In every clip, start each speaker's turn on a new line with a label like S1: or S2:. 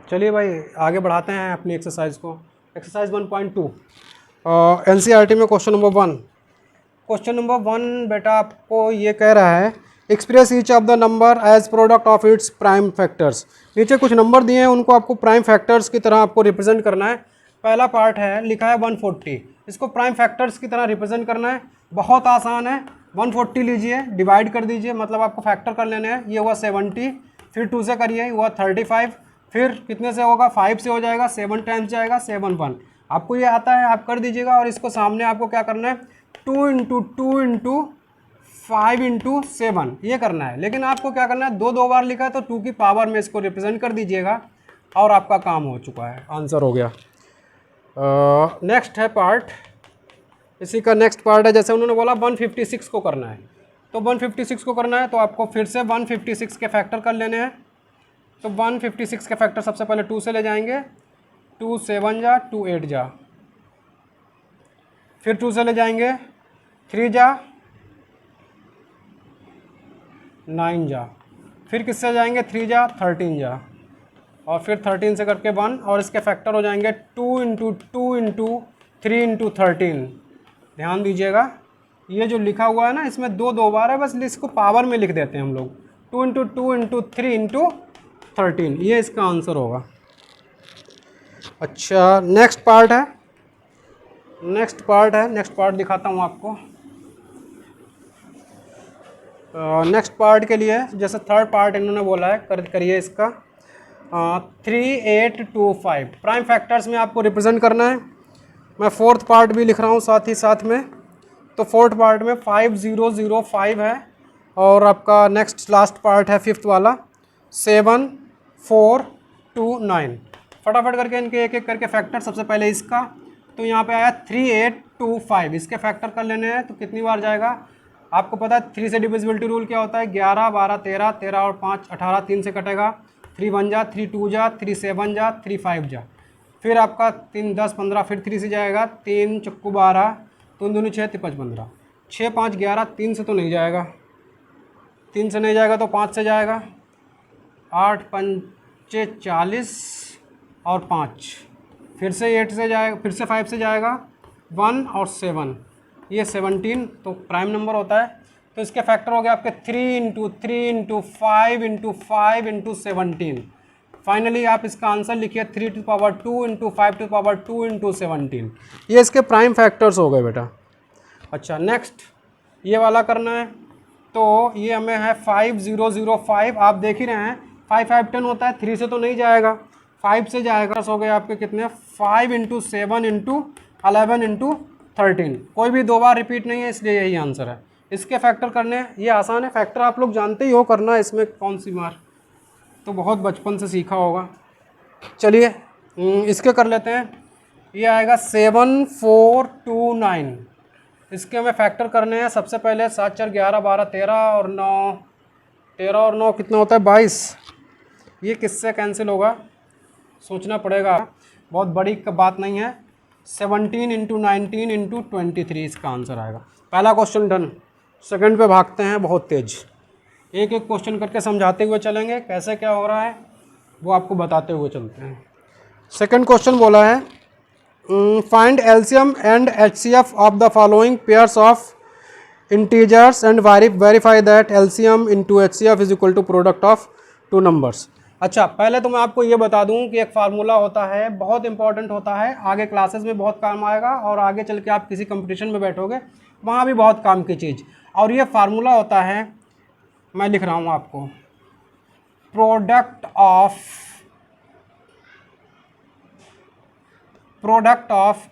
S1: चलिए भाई आगे बढ़ाते हैं अपनी एक्सरसाइज को। एक्सरसाइज 1.2 एनसीईआरटी में क्वेश्चन नंबर 1। क्वेश्चन नंबर 1 बेटा आपको ये कह रहा है express each of the number as product of its prime factors. नीचे कुछ नंबर दिए हैं, उनको आपको प्राइम फैक्टर्स की तरह आपको रिप्रेजेंट करना है। पहला पार्ट है, लिखा है 140, इसको प्राइम फैक्टर्स की तरह रिप्रेजेंट करना है। बहुत आसान है, 140 लीजिए, डिवाइड कर दीजिए, मतलब आपको फैक्टर कर लेने हैं। ये हुआ 70, फिर 2 से करिए हुआ 35, फिर कितने से होगा 5 से हो जाएगा, 7 टाइम्स जाएगा 71। आपको ये आता है, आप कर दीजिएगा। और इसको सामने आपको क्या करना है, 2 इंटू 2 इंटू 5 इंटू 7 ये करना है। लेकिन आपको क्या करना है, दो बार लिखा है तो 2 की पावर में इसको रिप्रेजेंट कर दीजिएगा और आपका काम हो चुका है, आंसर हो गया। नेक्स्ट है पार्ट, इसी का नेक्स्ट पार्ट है, जैसे उन्होंने बोला 156 को करना है, तो 156 को करना है तो आपको फिर से 156 के फैक्टर कर लेने हैं। तो 156 के फैक्टर सबसे पहले 2 से ले जाएंगे, 2 7 जा, 2 8 जा, फिर 2 से ले जाएंगे, 3 जा, 9 जा, फिर किससे जाएंगे, 3 जा, 13 जा, और फिर 13 से करके 1, और इसके फैक्टर हो जाएंगे 2 इंटू 2 इंटू 3 इंटू 13। ध्यान दीजिएगा, ये जो लिखा हुआ है ना, इसमें दो बार है, बस इसको पावर में लिख देते हैं हम लोग, 2 इंटू 2 इंटू 3 इंटू 13, ये इसका आंसर होगा। अच्छा, नेक्स्ट पार्ट है, नेक्स्ट पार्ट दिखाता हूँ आपको। नेक्स्ट पार्ट के लिए जैसे थर्ड पार्ट इन्होंने बोला है, करिए इसका। 3825 प्राइम फैक्टर्स में आपको रिप्रेजेंट करना है। मैं फोर्थ पार्ट भी लिख रहा हूँ साथ ही साथ में। तो फोर्थ पार्ट में 5005 है, और आपका नेक्स्ट लास्ट पार्ट है फिफ्थ वाला 7429। फटाफट करके इनके एक एक करके फैक्टर, सबसे पहले इसका, तो यहाँ पे आया 3825, इसके फैक्टर कर लेने हैं तो कितनी बार जाएगा, आपको पता है 3 से डिविजिबिलिटी रूल क्या होता है, 11 12 13, 13 और 5 18, 3 से कटेगा, 3 1 जा, 3 2 जा, 3 7 जा, 3 5 जा, फिर आपका 3 10 15, फिर 3 से जाएगा, 3 चक्कू 12, 3 दूनी 6, 5 15, 6 5 11, 3 से तो नहीं जाएगा, 3 से नहीं जाएगा तो 5 से जाएगा, 8 5 40 और 5, फिर से 8 से जाएगा, फिर से 5 से जाएगा, 1 और 7, ये 17 तो प्राइम नंबर होता है। तो इसके फैक्टर हो गए आपके 3 into 3 into 5 into 5 into 17। Finally आप इसका आंसर लिखिए 3 to power 2 into 5 to power 2 into 17। ये इसके प्राइम फैक्टर्स हो गए बेटा। अच्छा, नेक्स्ट ये वाला करना है, तो ये हमें है 5005। आप देख ही रहे हैं 5 5 10 होता है, 3 से तो नहीं जाएगा, 5 से जाएगा। हो गए आपके कितने, 5 इंटू 7 इंटू 11 इंटू 13। कोई भी 2 बार रिपीट नहीं है, इसलिए यही आंसर है। इसके फैक्टर करने, ये आसान है, फैक्टर आप लोग जानते ही हो करना, इसमें कौन सी बार, तो बहुत बचपन से सीखा होगा। चलिए इसके कर लेते हैं। ये आएगा 7429, इसके हमें फैक्टर करने हैं। सबसे पहले 7 4 11 12 13 और 9, 13 और 9 कितना होता है 22। ये किससे कैंसिल होगा, सोचना पड़ेगा, बहुत बड़ी बात नहीं है। 17 इंटू 19 इंटू 23 इसका आंसर आएगा। पहला क्वेश्चन डन। सेकंड पे भागते हैं बहुत तेज, एक एक क्वेश्चन करके समझाते हुए चलेंगे, कैसे क्या हो रहा है वो आपको बताते हुए चलते हैं। सेकंड क्वेश्चन बोला है find LCM and HCF of the following pairs of integers and verify that LCM into HCF is equal to product of 2 numbers. अच्छा, पहले तो मैं आपको ये बता दूं कि एक फार्मूला होता है, बहुत इंपॉर्टेंट होता है, आगे क्लासेस में बहुत काम आएगा, और आगे चल के आप किसी कंपटीशन में बैठोगे वहाँ भी बहुत काम की चीज़। और ये फार्मूला होता है, मैं लिख रहा हूँ आपको, product of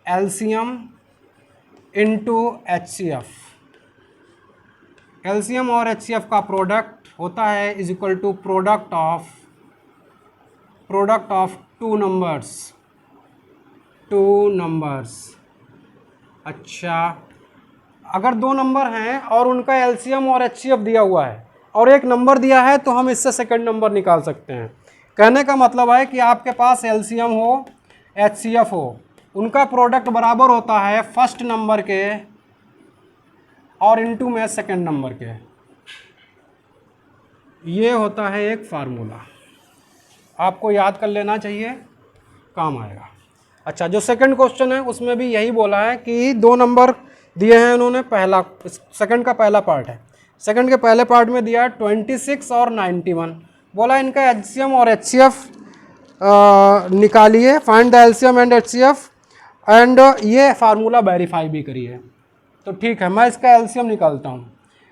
S1: LCM into HCF. LCM और एचसीएफ का प्रोडक्ट होता है is equal to product of 2 numbers. अच्छा, अगर 2 नंबर हैं और उनका एलसीएम और एचसीएफ दिया हुआ है और एक नंबर दिया है, तो हम इससे सेकंड नंबर निकाल सकते हैं। कहने का मतलब है कि आपके पास एलसीएम हो, एचसीएफ हो, उनका प्रोडक्ट बराबर होता है फर्स्ट नंबर के और इनटू में सेकंड नंबर के। ये होता है एक फार्मूला। आपको याद कर लेना चाहिए, काम आएगा। अच्छा, जो सेकंड क्वेश्चन है उसमें भी यही बोला है कि 2 नंबर दिए हैं उन्होंने, पहला सेकंड का पहला पार्ट है, सेकंड के पहले पार्ट में दिया है 26 और 91। बोला इनका एचसीएम और एचसीएफ निकालिए, find the LCM and HCF and ये फार्मूला वेरीफाई भी करिए। तो ठीक है, मैं इसका एलसीएम निकालता हूँ।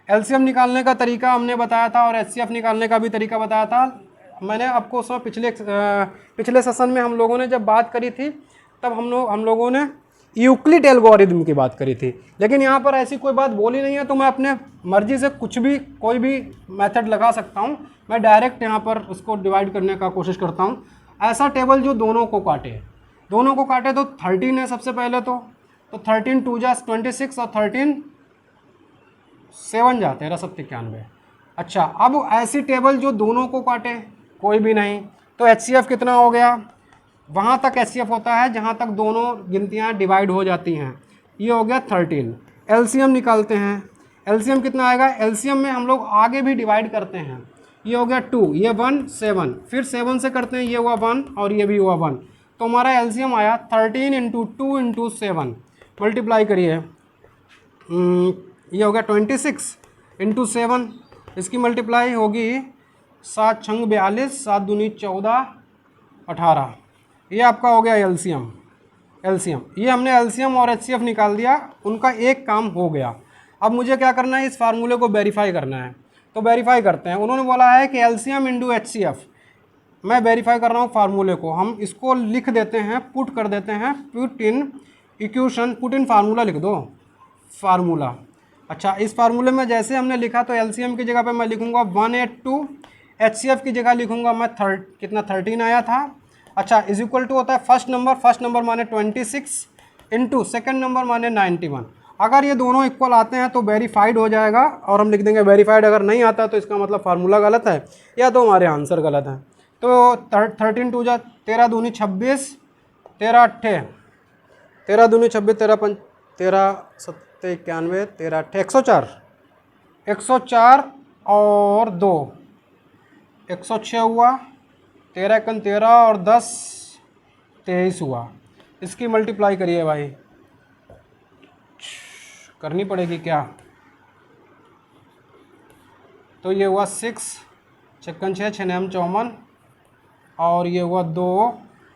S1: एलसीएम निकालने का तरीका हमने बताया था और एचसीएफ निकालने का भी तरीका बताया था। मैंने आपको उसमें पिछले सेशन में हम लोगों ने जब बात करी थी तब हम लोगों ने यूक्लिड एल्गोरिदम की बात करी थी, लेकिन यहाँ पर ऐसी कोई बात बोली नहीं है, तो मैं अपने मर्जी से कोई भी मेथड लगा सकता हूँ। मैं डायरेक्ट यहाँ पर उसको डिवाइड करने का कोशिश करता हूँ। ऐसा टेबल जो दोनों को काटे तो 13 है सबसे पहले, तो 13 2 जा 26 और 13 7 जा 13 91। अच्छा, अब ऐसी टेबल जो दोनों को काटे, कोई भी नहीं, तो एचसीएफ कितना हो गया? वहाँ तक एचसीएफ होता है जहाँ तक दोनों गिनतियाँ डिवाइड हो जाती हैं। ये हो गया 13। एलसीएम निकालते हैं। एलसीएम कितना आएगा? एलसीएम में हम लोग आगे भी डिवाइड करते हैं। ये हो गया 2, ये 1 7, फिर 7 से करते हैं, ये हुआ 1 और ये भी हुआ 1, तो हमारा एलसीएम आया 13 × 2 × 7। मल्टीप्लाई करिए, ये हो गया 26 × 7, इसकी मल्टीप्लाई होगी 7 छंग 42, 7 दूनी 14 18। ये आपका हो गया एलसीएम। ये हमने एलसीएम और एचसीएफ निकाल दिया, उनका एक काम हो गया। अब मुझे क्या करना है? इस फार्मूले को वेरीफाई करना है, तो वेरीफाई करते हैं। उन्होंने बोला है कि एलसीएम × एचसीएफ, मैं वेरीफाई कर रहा हूँ फार्मूले को। हम इसको लिख देते हैं, पुट कर देते हैं, put in equation, put in formula लिख दो, फार्मूला। अच्छा, इस फार्मूले में जैसे हमने लिखा तो एलसीएम की जगह पे मैं लिखूंगा 182, एचसीएफ की जगह लिखूंगा मैं 13 आया था। अच्छा, इज इक्वल टू होता है फर्स्ट नंबर माने 26 इंटू सेकेंड नंबर माने 91। अगर ये दोनों इक्वल आते हैं तो वेरीफाइड हो जाएगा और हम लिख देंगे वेरीफाइड। अगर नहीं आता तो इसका मतलब फार्मूला गलत है या तो हमारे आंसर गलत है। तो 13 2 जा 13 दूनी 26, 13 8 13 दूनी 26, 13 5 13 7 91, 13 8 104 और 2 106 हुआ, 13 × 13 और 10 23 हुआ। इसकी मल्टीप्लाई करिए भाई, करनी पड़ेगी क्या? तो ये हुआ 6 छक्कन 6 6 9 54 और ये हुआ 2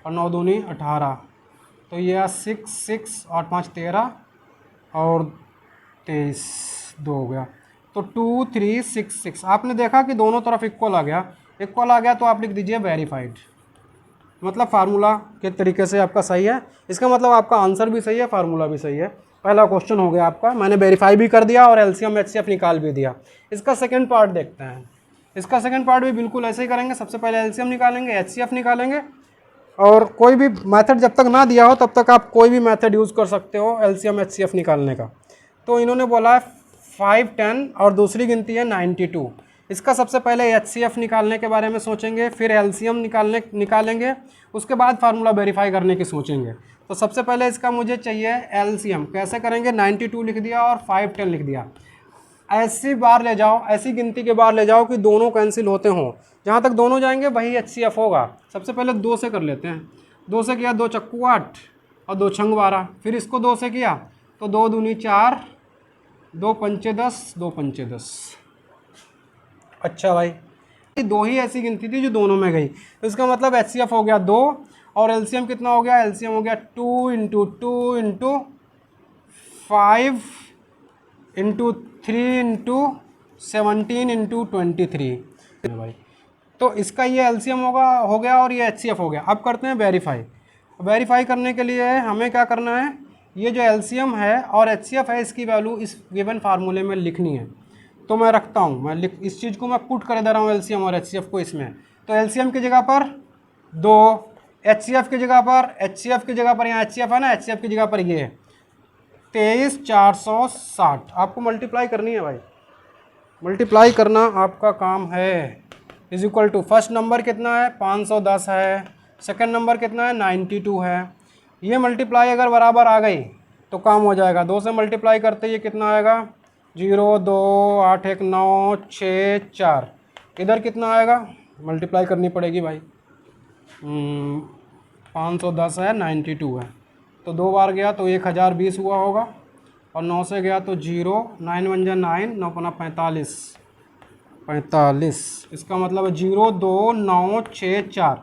S1: और 9 दूनी 18, तो ये 6 6 8 5 13 और 23 2 हो गया, तो 2 3 6 6। आपने देखा कि दोनों तरफ इक्वल आ गया, तो आप लिख दीजिए वेरीफाइड। मतलब फार्मूला के तरीके से आपका सही है, इसका मतलब आपका आंसर भी सही है, फार्मूला भी सही है। पहला क्वेश्चन हो गया आपका, मैंने वेरीफाई भी कर दिया और एलसीएम एचसीएफ निकाल भी दिया। इसका सेकंड पार्ट देखते हैं। इसका सेकंड पार्ट भी बिल्कुल ऐसे ही करेंगे। सबसे पहले एलसीएम निकालेंगे, एचसीएफ निकालेंगे, और कोई भी मेथड जब तक ना दिया हो तब तक आप कोई भी मेथड यूज़ कर सकते हो एलसीएम एचसीएफ निकालने का। तो इन्होंने बोला है 5 10 और दूसरी गिनती है 92। इसका सबसे पहले एचसीएफ निकालने के बारे में सोचेंगे, फिर एलसीएम निकालेंगे, उसके बाद फार्मूला वेरीफाई करने की सोचेंगे। तो सबसे पहले इसका मुझे चाहिए एलसीएम। कैसे करेंगे? 92 लिख दिया और 5 10 लिख दिया। ऐसी गिनती के बार ले जाओ कि दोनों कैंसिल होते हों। जहाँ तक दोनों जाएंगे वही एचसीएफ होगा। सबसे पहले 2 से कर लेते हैं। 2 से किया 2 चक्कू 8 और 2 छंग 12, फिर इसको 2 से किया तो 2 दूनी 4, 2 पंचे 10, 2 पंचे 10। अच्छा भाई, 2 ही ऐसी गिनती थी जो दोनों में गई, तो इसका मतलब एचसीएफ हो गया 2 और एलसीएम कितना हो गया? एलसीएम हो गया 2 × 2 × 5 × 3 × 17 × 23 भाई। तो इसका ये एलसीएम हो गया और ये एचसीएफ हो गया। अब करते हैं वेरीफाई। वेरीफाई करने के लिए हमें क्या करना है? ये जो एलसीएम है और एचसीएफ है, इसकी वैल्यू इस गिवन फार्मूले में लिखनी है। तो मैं रखता हूँ, इस चीज़ को मैं पुट कर दे रहा हूँ एलसीएम और एचसीएफ को इसमें। तो एलसीएम की जगह पर 2, एचसीएफ की जगह पर यहाँ एचसीएफ है ना, एचसीएफ की जगह पर ये 23 460। आपको मल्टीप्लाई करनी है भाई, मल्टीप्लाई करना आपका काम है। Is equal to first number कितना है? 510 है, सेकंड नंबर कितना है? 92 है। ये मल्टीप्लाई अगर बराबर आ गई तो काम हो जाएगा। 2 से मल्टीप्लाई करते ये कितना आएगा? 0 2 8 1 9 6 4। इधर कितना आएगा? मल्टीप्लाई करनी पड़ेगी भाई, 510 है, 92 है, तो 2 बार गया तो 1020 हुआ होगा, और 9 से गया तो 0, 9 वन जा 9, 9 पना 45, 45, इसका मतलब है 0 2 9 6 4,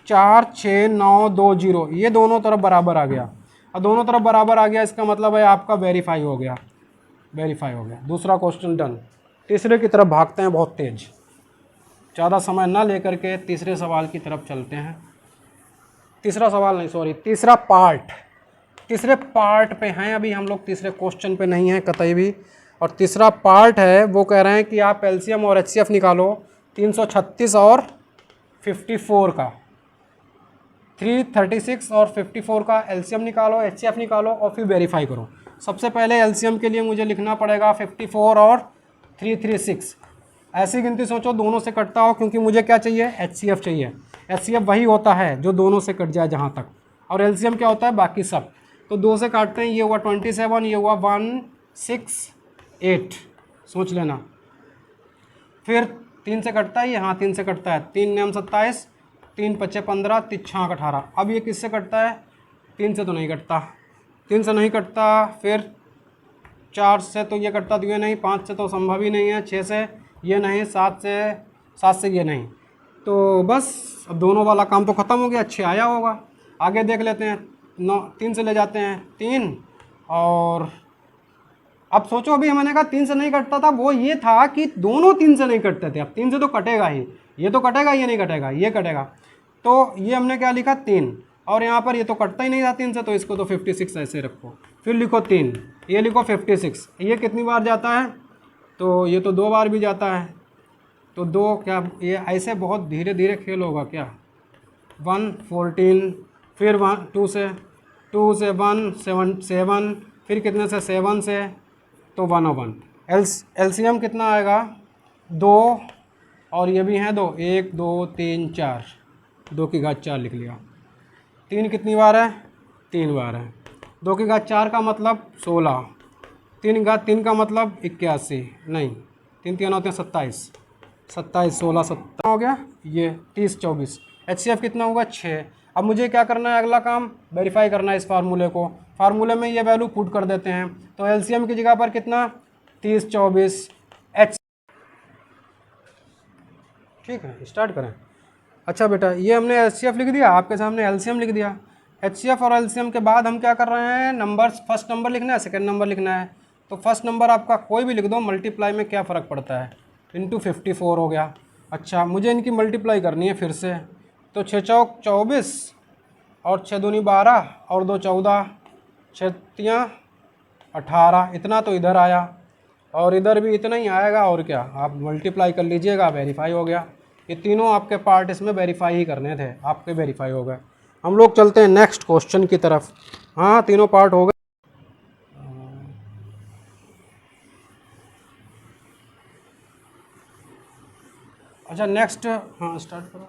S1: 4 6 9 2 0, ये दोनों तरफ बराबर आ गया, और दोनों तरफ बराबर आ गया, इसका मतलब है आपका वेरीफाई हो गया, वेरीफाई हो गया। दूसरा क्वेश्चन डन। तीसरे की तरफ भागते हैं बहुत तेज, ज़्यादा समय ना लेकर के तीसरे सवाल की तरफ चलते हैं। तीसरा सवाल नहीं, सॉरी, तीसरा पार्ट, तीसरे पार्ट पे हैं अभी हम लोग, तीसरे क्वेश्चन पे नहीं हैं कतई भी। और तीसरा पार्ट है, वो कह रहे हैं कि आप एलसीएम और एचसीएफ निकालो 336 और 54 का, 336 और 54 का एलसीएम निकालो, एचसीएफ निकालो और फिर वेरीफाई करो। सबसे पहले एलसीएम के लिए मुझे लिखना पड़ेगा 54 और 336। ऐसी गिनती सोचो दोनों से कटता हो, क्योंकि मुझे क्या चाहिए, एचसीएफ चाहिए। एचसीएफ वही होता है जो दोनों से कट जाए जहाँ तक, और एलसीएम क्या होता है, बाकी सब। तो 2 से काटते हैं, ये हुआ 27, ये हुआ 168, सोच लेना। फिर 3 से कटता है ये, हाँ 3 से कटता है, 3 9 27, 3 5 15, 3 6 18। अब ये किससे कटता है, 3 से तो नहीं कटता, 3 से नहीं कटता, फिर 4 से तो ये कटता तो ये नहीं, 5 से तो संभव ही नहीं है, 6 से ये नहीं, 7 से ये नहीं। तो बस अब दोनों वाला काम तो ख़त्म हो गया, 6 आया होगा। आगे देख लेते हैं, 9 3 से ले जाते हैं 3, और अब सोचो, अभी मैंने कहा 3 से नहीं कटता था, वो ये था कि दोनों 3 से नहीं कटते थे, अब 3 से तो कटेगा ही, ये तो कटेगा, ये नहीं कटेगा, ये कटेगा। तो ये हमने क्या लिखा, 3, और यहाँ पर ये तो कटता ही नहीं था 3 से, तो इसको तो 56 ऐसे रखो, फिर लिखो 3, ये लिखो 56। ये कितनी बार जाता है, तो ये तो 2 बार भी जाता है, तो 2 क्या, ये ऐसे बहुत धीरे धीरे खेल होगा क्या, 1 14, फिर 2 से 1 7, फिर कितने से, 7 से, तो 101। एलसीएम कितना आएगा, 2, और ये भी हैं 2, 1 2 3 4, 2 की घात 4 लिख लिया। 3 कितनी बार है, 3 बार है। 2 की घात 4 का मतलब 16, 3 घात 3 का मतलब 81, नहीं 3 3 होते हैं 27, 27 16 17 हो गया, ये 30 24। एचसीएफ कितना होगा, 6। अब मुझे क्या करना है, अगला काम वेरीफाई करना है इस फार्मूले को। फार्मूले में ये वैल्यू पुट कर देते हैं, तो एलसीएम की जगह पर कितना, 30 24 एच, ठीक है, स्टार्ट करें। अच्छा बेटा, ये हमने एचसीएफ लिख दिया, आपके सामने एलसीएम लिख दिया। एचसीएफ और एलसीएम के बाद हम क्या कर रहे हैं, नंबर्स, फर्स्ट नंबर लिखना है, सेकंड नंबर लिखना है। तो फर्स्ट नंबर आपका कोई भी लिख दो, मल्टीप्लाई में क्या फ़र्क पड़ता है, इंटू 54 हो गया। अच्छा, मुझे इनकी मल्टीप्लाई करनी है फिर से, तो 6 चौक 24, और 6 दूनी 12, और 2 14, 6 तियाँ 18, इतना तो इधर आया, और इधर भी इतना ही आएगा, और क्या, आप मल्टीप्लाई कर लीजिएगा, वेरीफाई हो गया। ये तीनों आपके पार्ट इसमें वेरीफाई ही करने थे, आपके वेरीफाई हो गए। हम लोग चलते हैं नेक्स्ट क्वेश्चन की तरफ। हाँ, तीनों पार्ट हो गए। अच्छा नेक्स्ट, हाँ स्टार्ट करो।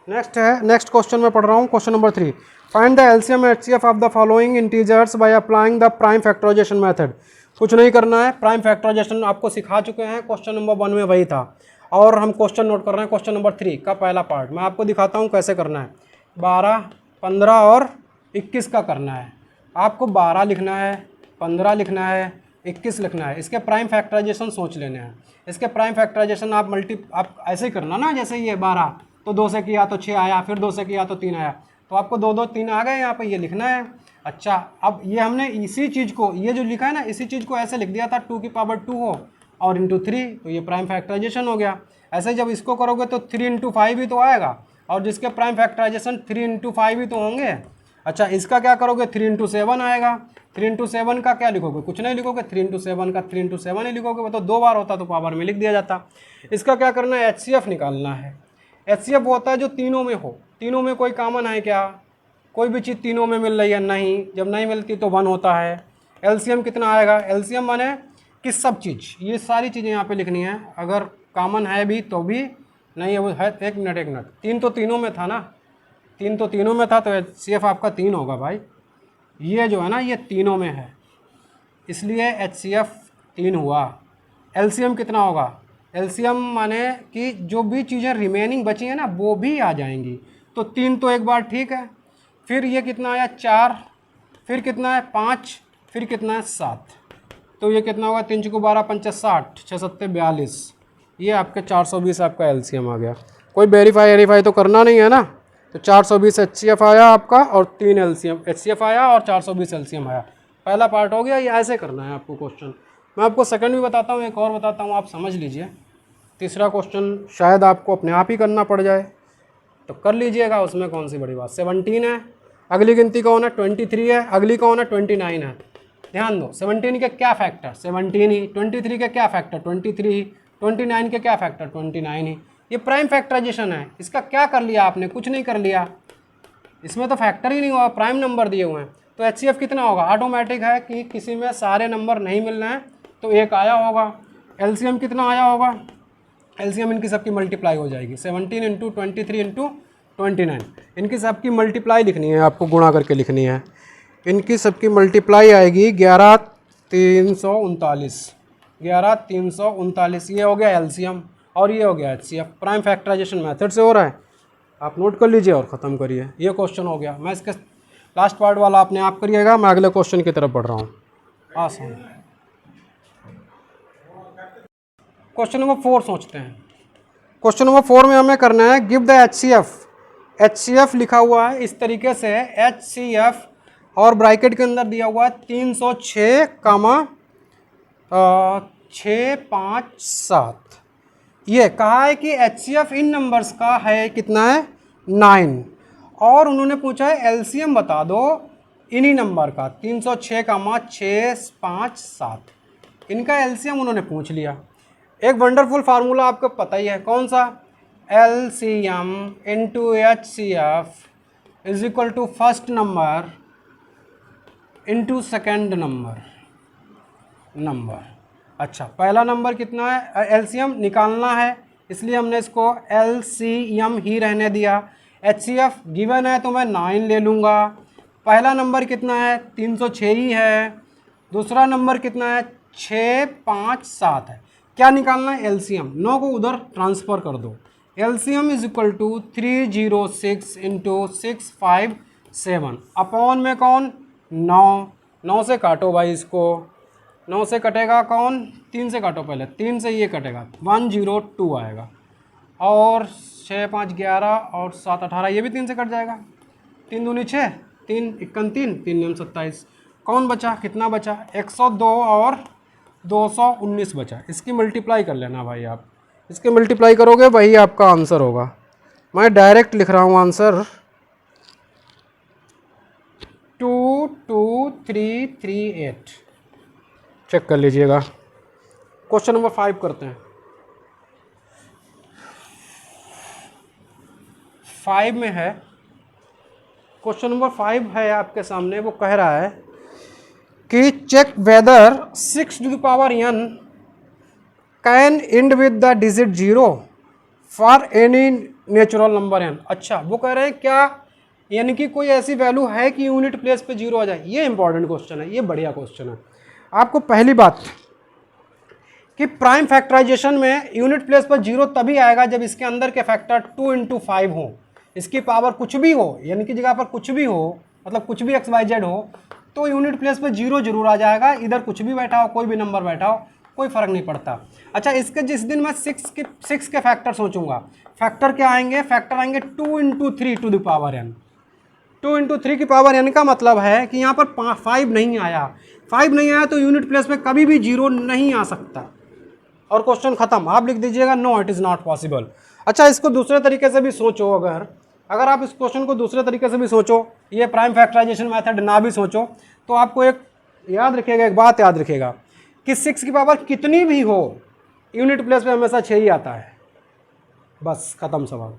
S1: नेक्स्ट क्वेश्चन में पढ़ रहा हूँ, question number 3। Find the LCM HCF of the following integers by applying the prime factorisation method. कुछ नहीं करना है, प्राइम फैक्टराइजेशन आपको सिखा चुके हैं, क्वेश्चन नंबर 1 में वही था, और हम क्वेश्चन नोट कर रहे हैं क्वेश्चन नंबर 3 का पहला पार्ट। मैं आपको दिखाता हूँ कैसे करना है। 12 15 और 21 का करना है। आपको 12 लिखना है, 15 लिखना है, 21 लिखना है। इसके प्राइम फैक्टराइजेशन सोच लेने हैं। इसके प्राइम फैक्टराइजेशन आप ऐसे ही करना ना, जैसे ये 12 तो 2 से किया तो 6 आया, फिर 2 से किया तो 3 आया, तो आपको 2 2 3 आ गए, यहाँ पे ये लिखना है। अच्छा, अब ये हमने इसी चीज़ को, ये जो लिखा है ना, इसी चीज़ को ऐसे लिख दिया था 2 की पावर 2 हो और इंटू 3, तो ये प्राइम फैक्टराइजेशन हो गया। ऐसे जब इसको करोगे तो 3 इंटू 5 ही तो आएगा, और जिसके प्राइम फैक्टराइजेशन 3 इंटू 5 ही तो होंगे। अच्छा, इसका क्या करोगे, 3 इंटू 7 आएगा। 3 इंटू 7 का क्या लिखोगे, कुछ नहीं लिखोगे, 3 इंटू 7 का 3 इंटू 7 ही लिखोगे, वो तो 2 बार होता तो पावर में लिख दिया जाता। इसका क्या करना है, एचसीएफ निकालना है। एचसीएफ वो होता है जो तीनों में हो। तीनों में कोई कॉमन है क्या, कोई भी चीज़ तीनों में मिल रही है, नहीं, जब नहीं मिलती तो 1 होता है। एलसीएम कितना आएगा, एलसीएम माने कि सब चीज़, ये सारी चीज़ें यहाँ पे लिखनी है, अगर कॉमन है भी तो भी नहीं है, वो है। एक मिनट, 3 तो तीनों में था ना, 3 तो तीनों में था, तो एचसीएफ आपका 3 होगा भाई। ये जो है ना, ये तीनों में है, इसलिए एचसीएफ 3 हुआ। एलसीएम कितना होगा, एलसीएम माने कि जो भी चीज़ें रिमेनिंग बची हैं ना, वो भी आ जाएंगी, तो 3 तो एक बार ठीक है, फिर ये कितना आया 4, फिर कितना है 5, फिर कितना है 7, तो ये कितना होगा 3 × 12 = 60, 6 × 7 = 42, ये आपके 420 आपका एलसीएम आ गया। कोई वेरीफाई तो करना नहीं है ना, तो 420 एचसीएफ आया आपका और 3 एलसीएम एचसीएफ आया और 420 एलसीएम आया। पहला पार्ट हो गया, ये ऐसे करना है आपको क्वेश्चन। मैं आपको सेकंड भी बताता हूँ, एक और बताता हूँ, आप समझ लीजिए। तीसरा क्वेश्चन शायद आपको अपने आप ही करना पड़ जाए, तो कर लीजिएगा, उसमें कौन सी बड़ी बात। 17 है, अगली गिनती कौन है 23 है, अगली कौन है 29 है। ध्यान दो 17 के क्या फैक्टर 17 ही, 23 के क्या फैक्टर 23 ही, 29 के क्या फैक्टर 29 ही। ये प्राइम फैक्टराइजेशन है, इसका क्या कर लिया आपने, कुछ नहीं कर लिया, इसमें तो फैक्टर ही नहीं हुआ, प्राइम नंबर दिए हुए हैं। तो एचसीएफ कितना होगा, ऑटोमेटिक है कि किसी में सारे नंबर नहीं मिल रहे हैं तो एक आया होगा। एलसीएम कितना आया होगा, एलसीएम इनकी सबकी मल्टीप्लाई हो जाएगी, 17 × 23 × 29, इनकी सबकी मल्टीप्लाई लिखनी है आपको, गुणा करके लिखनी है। इनकी सबकी मल्टीप्लाई आएगी 11,339, 11,339, ये हो गया एलसीएम और ये हो गया एचसीएफ। प्राइम फैक्टराइजेशन मेथड से हो रहा है, आप नोट कर लीजिए और ख़त्म करिए। ये क्वेश्चन हो गया। मैं इसके लास्ट पार्ट वाला अपने आप करिएगा, मैं अगले क्वेश्चन की तरफ बढ़ रहा हूँ। आसान क्वेश्चन नंबर 4 सोचते हैं। क्वेश्चन नंबर 4 में हमें करना है गिव द एचसीएफ। एचसीएफ लिखा हुआ है इस तरीके से, एचसीएफ और ब्रैकेट के अंदर दिया हुआ है 306,657। ये कहा है कि एचसीएफ इन नंबर्स का है कितना है 9, और उन्होंने पूछा है एलसीएम बता दो इन्हीं नंबर का 306,657। इनका एलसीएम उन्होंने पूछ लिया। एक वंडरफुल फार्मूला आपको पता ही है, कौन सा, LCM into HCF is equal to first number into second number. अच्छा, पहला नंबर कितना है, एलसीएम निकालना है, इसलिए हमने इसको एलसीएम ही रहने दिया। एचसीएफ गिवन है तो मैं 9 ले लूँगा। पहला नंबर कितना है 306 ही है, दूसरा नंबर कितना है 657 है। क्या निकालना है, एलसीएम। 9 को उधर ट्रांसफ़र कर दो, LCM is equal to 306 × 657 upon में कौन 9 से काटो भाई इसको, 9 से कटेगा कौन, 3 से काटो पहले, 3 से ये कटेगा 102 आएगा, और 6 5 11 और 7 18, ये भी 3 से कट जाएगा, 3 दूनी 6, 3 इक्कन 3, 3 9 27, कौन बचा, कितना बचा 102 और 219 बचा। इसकी मल्टीप्लाई कर लेना भाई, आप इसके मल्टीप्लाई करोगे वही आपका आंसर होगा। मैं डायरेक्ट लिख रहा हूँ आंसर 22338, चेक कर लीजिएगा। क्वेश्चन नंबर 5 करते हैं। 5 में है, क्वेश्चन नंबर 5 है आपके सामने, वो कह रहा है कि check whether 6n can end with the digit 0 for any natural number n। अच्छा, वो कह रहे हैं क्या यानी कि कोई ऐसी वैल्यू है कि यूनिट प्लेस पे 0 आ जाए। ये इंपॉर्टेंट क्वेश्चन है, ये बढ़िया क्वेश्चन है। आपको पहली बात कि प्राइम फैक्टराइजेशन में यूनिट प्लेस पर 0 तभी आएगा जब इसके अंदर के फैक्टर 2 × 5 हो, इसकी पावर कुछ भी हो, यानी कि जगह पर कुछ भी हो, मतलब कुछ भी XYZ हो, तो यूनिट प्लेस पर 0 जरूर आ जाएगा। इधर कुछ भी बैठा हो, कोई भी नंबर बैठा हो, कोई फ़र्क नहीं पड़ता। अच्छा, इसके जिस दिन मैं 6 के फैक्टर सोचूंगा, फैक्टर क्या आएंगे, फैक्टर आएंगे 2 × 3 टू द पावर n। 2 × 3 की पावर n का मतलब है कि यहाँ पर 5 नहीं आया, 5 नहीं आया तो यूनिट प्लेस में कभी भी 0 नहीं आ सकता, और क्वेश्चन खत्म। आप लिख दीजिएगा no it is not possible. अच्छा, इसको दूसरे तरीके से भी सोचो, अगर आप इस क्वेश्चन को दूसरे तरीके से भी सोचो, ये प्राइम फैक्टराइजेशन मेथड ना भी सोचो, तो आपको एक बात याद रखिएगा कि 6 की पावर कितनी भी हो, यूनिट प्लेस पे हमेशा 6 ही आता है, बस खत्म सवाल।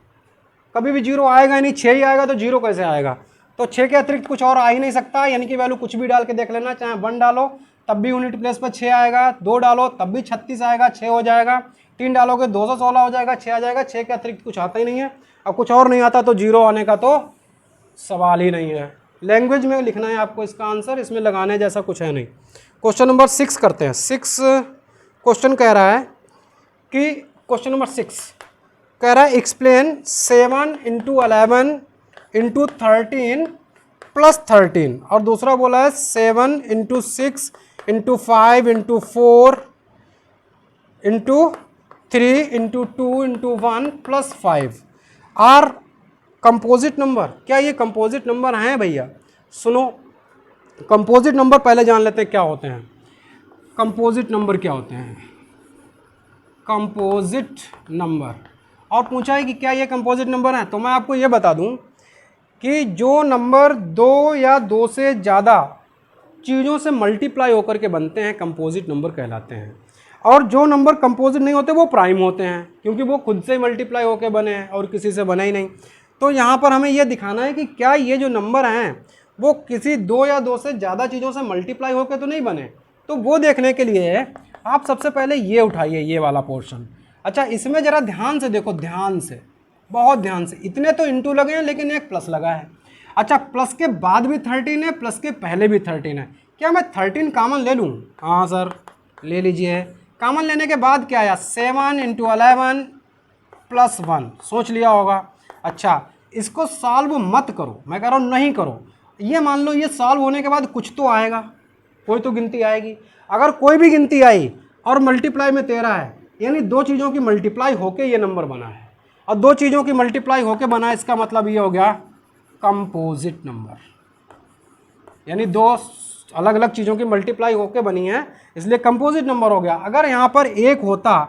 S1: कभी भी 0 आएगा ही नहीं, 6 ही आएगा तो 0 कैसे आएगा। तो 6 के अतिरिक्त कुछ और आ ही नहीं सकता, यानी कि वैल्यू कुछ भी डाल के देख लेना, चाहे 1 डालो तब भी यूनिट प्लेस पर 6 आएगा, 2 डालो तब भी 36 आएगा, 6 हो जाएगा, 3 डालोगे 216 हो जाएगा, 6 आ जाएगा। 6 के अतिरिक्त कुछ आता ही नहीं है, अब कुछ और नहीं आता तो 0 आने का तो सवाल ही नहीं है। लैंग्वेज में लिखना है आपको इसका आंसर, इसमें लगाने जैसा कुछ है नहीं। क्वेश्चन नंबर 6 करते हैं। 6 क्वेश्चन कह रहा है कि क्वेश्चन नंबर 6 कह रहा है एक्सप्लेन 7 इंटू 11 इंटू 13 प्लस 13, और दूसरा बोला है 7 into 6 into 5 into 4 into 3 into 2 into 1 plus 5 are composite number. क्या ये कंपोजिट नंबर हैं भैया? सुनो, कंपोजिट नंबर पहले जान लेते हैं क्या होते हैं। कंपोजिट नंबर क्या होते हैं? कंपोजिट नंबर, और पूछा है कि क्या ये कंपोजिट नंबर हैं, तो मैं आपको ये बता दूं कि जो नंबर 2 या 2 से ज़्यादा चीज़ों से मल्टीप्लाई होकर के बनते हैं कंपोजिट नंबर कहलाते हैं, और जो नंबर कंपोजिट नहीं होते वो प्राइम होते हैं, क्योंकि वो खुद से मल्टीप्लाई होकर बने हैं और किसी से बने ही नहीं। तो यहाँ पर हमें ये दिखाना है कि क्या ये जो नंबर हैं वो किसी 2 या 2 से ज़्यादा चीज़ों से मल्टीप्लाई होकर तो नहीं बने। तो वो देखने के लिए आप सबसे पहले ये उठाइए, ये वाला पोर्शन। अच्छा, इसमें ज़रा ध्यान से देखो, ध्यान से, बहुत ध्यान से। इतने तो इंटू लगे हैं लेकिन एक प्लस लगा है। अच्छा, प्लस के बाद भी 13 है, प्लस के पहले भी 13 है। क्या मैं 13 कॉमन ले लूँ? हाँ सर, ले लीजिए। कॉमन लेने के बाद क्या आया? 7 इंटू 11 प्लस 1, सोच लिया होगा। अच्छा, इसको सॉल्व मत करो, मैं कह रहा हूँ नहीं करो। ये मान लो ये सॉल्व होने के बाद कुछ तो आएगा, कोई तो गिनती आएगी। अगर कोई भी गिनती आई और मल्टीप्लाई में 13 है, यानी 2 चीज़ों की मल्टीप्लाई होके ये नंबर बना है, और 2 चीज़ों की मल्टीप्लाई होके बना है, इसका मतलब ये हो गया कंपोजिट नंबर। यानी 2 अलग अलग चीज़ों की मल्टीप्लाई होके बनी है, इसलिए कंपोजिट नंबर हो गया। अगर यहाँ पर 1 होता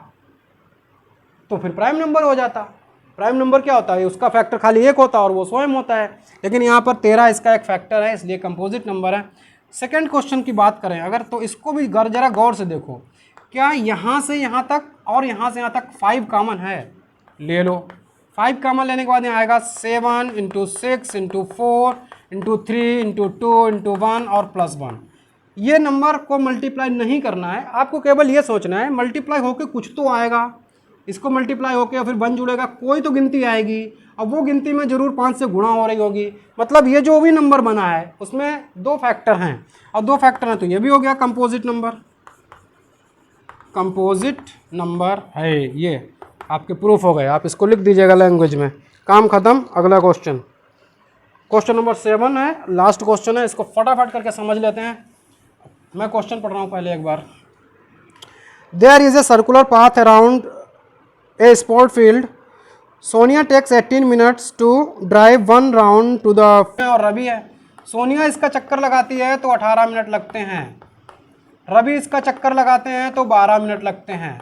S1: तो फिर प्राइम नंबर हो जाता। प्राइम नंबर क्या होता है? उसका फैक्टर खाली 1 होता और वो स्वयं होता है, लेकिन यहाँ पर 13 इसका एक फैक्टर है, इसलिए कंपोजिट नंबर है। सेकंड क्वेश्चन की बात करें अगर, तो इसको भी ज़रा गौर से देखो। क्या यहाँ से यहाँ तक और यहाँ से यहाँ तक 5 कॉमन है? ले लो। 5 कॉमन लेने के बाद यहाँ आएगा 7 into 6 into 4 into 3 into 2 into 1 और प्लस 1। ये नंबर को मल्टीप्लाई नहीं करना है, आपको केवल ये सोचना है मल्टीप्लाई होके कुछ तो आएगा, इसको मल्टीप्लाई होके और फिर 1 जुड़ेगा, कोई तो गिनती आएगी। अब वो गिनती में ज़रूर 5 से गुणा हो रही होगी, मतलब ये जो भी नंबर बना है उसमें 2 फैक्टर हैं, और 2 फैक्टर हैं तो ये भी हो गया कंपोजिट नंबर। कंपोजिट नंबर है ये, आपके प्रूफ हो गए। आप इसको लिख दीजिएगा लैंग्वेज में, काम ख़त्म। अगला क्वेश्चन, क्वेश्चन नंबर 7 है, लास्ट क्वेश्चन है, इसको फटाफट करके समझ लेते हैं। मैं क्वेश्चन पढ़ रहा हूँ पहले एक बार। There is a circular path around a sport field, Sonia takes 18 minutes to drive 1 round to the, और रवि है। सोनिया इसका चक्कर लगाती है तो 18 मिनट लगते हैं, रवि इसका चक्कर लगाते हैं तो 12 मिनट लगते हैं,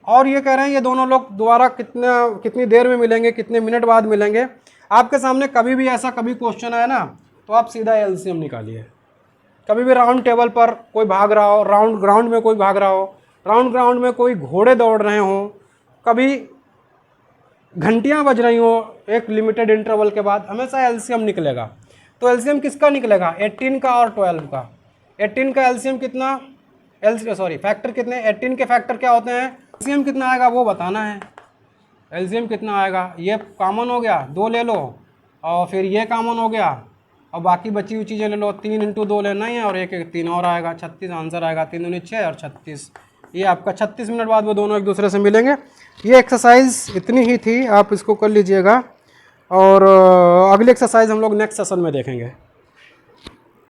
S1: और ये कह रहे हैं ये दोनों लोग दोबारा कितनी देर में मिलेंगे, कितने मिनट बाद मिलेंगे। आपके सामने कभी भी ऐसा कभी क्वेश्चन आए ना तो आप सीधा एलसीएम निकालिए। कभी भी राउंड टेबल पर कोई भाग रहा हो, राउंड ग्राउंड में कोई भाग रहा हो, राउंड ग्राउंड में कोई घोड़े दौड़ रहे हों, कभी घंटियां बज रही हो एक लिमिटेड इंटरवल के बाद, हमेशा एलसीएम निकलेगा। तो एलसीएम किसका निकलेगा? 18 का और 12 का। 18 का एलसीएम कितना, फैक्टर कितने? 18 के फैक्टर क्या होते हैं? एलसीएम कितना आएगा वो बताना है। एलसीएम कितना आएगा? ये कॉमन हो गया, 2 ले लो, और फिर ये कॉमन हो गया, और बाकी बची हुई चीज़ें ले लो। 3 इंटू 2 लेना ही है, और 3 और आएगा, 36 आंसर आएगा। 3 दूनी 6 और 36, ये आपका 36 मिनट बाद वो दोनों एक दूसरे से मिलेंगे। ये एक्सरसाइज इतनी ही थी, आप इसको कर लीजिएगा, और अगली एक्सरसाइज हम लोग नेक्स्ट सेशन में देखेंगे।